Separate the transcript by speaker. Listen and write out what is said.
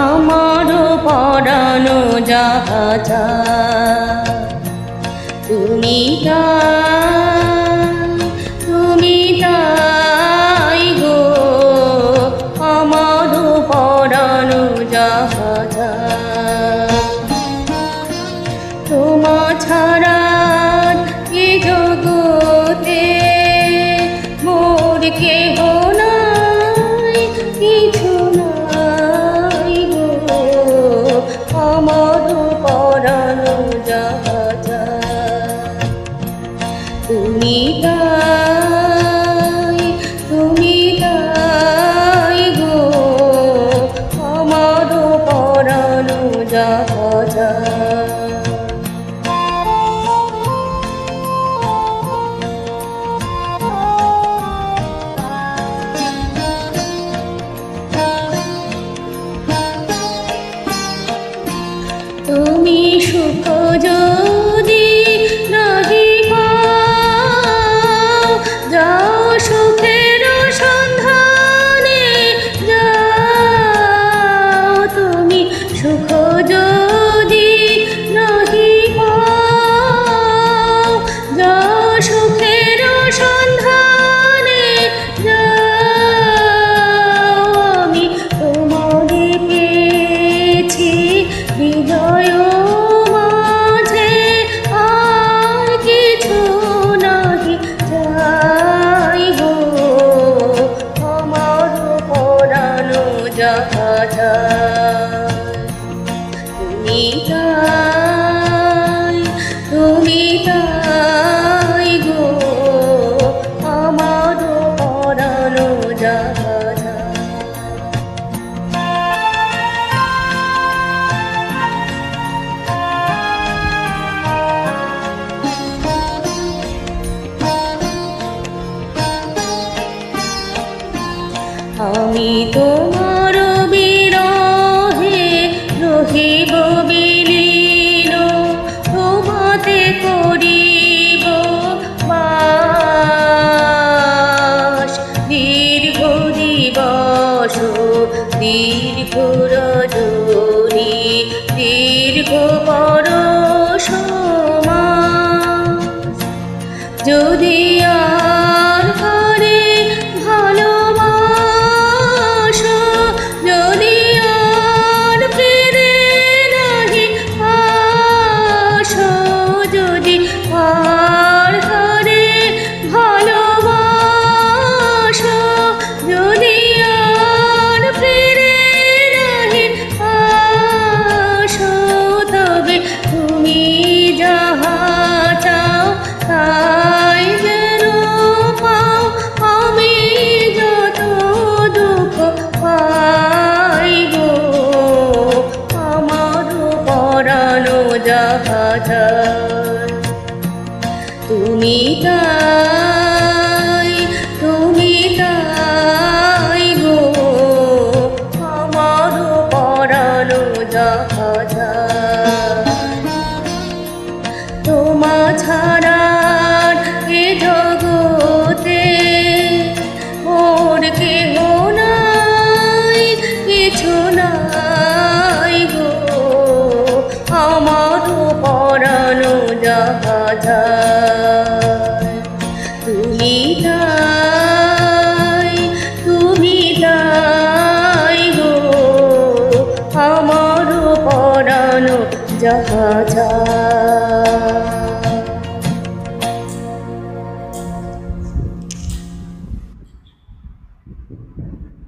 Speaker 1: আমার পরানো যাহা তুমি তাই গো আমার পরানো যাহা তোমা ছাড়া এ জগতে মোর কেহ নাই, কিছু নাই গো আমার পরানো যাহা তুমি তাই গো আমার পরানো যাহা তুমি সুখ যদি নাহি পাও, যাও সুখের সন্ধানে যাও। তুমি সুখ যদি নাহি পাও, যাও সুখের সন্ধানে যাও। আমি তোমারে পেয়েছি হৃদয় মাঝে, আর কিছু নাহি চাই গো আমার পরানো যাহা তুমি তাই গো আমার পরানো যাহা আমি তোমার বিরহে রহিব বিলীন, তোমাতে করিব বাস। দীর্ঘ দিবস দীর্ঘ রজনী দীর্ঘ বরষ মাস, যদি আর হারে ভালোবাসো, যদি আর ফিরে নাহি আসো, যদি আর হারে ভালোবাসো, যদি আর ফিরে নাহি আসো, তবে তুমি যাহা চাও তাই যেন পাও। আমি যত দুঃখ পাই গো আমার পরানো যাহা তুমি তাই গো আমার পরানো যাহা তোমা ছাড়া এ জগতে মোর কেহ নাই, কিছু নাই গো আমার পরানো যাহা তুমি তাই গো আমার পরানো যাহা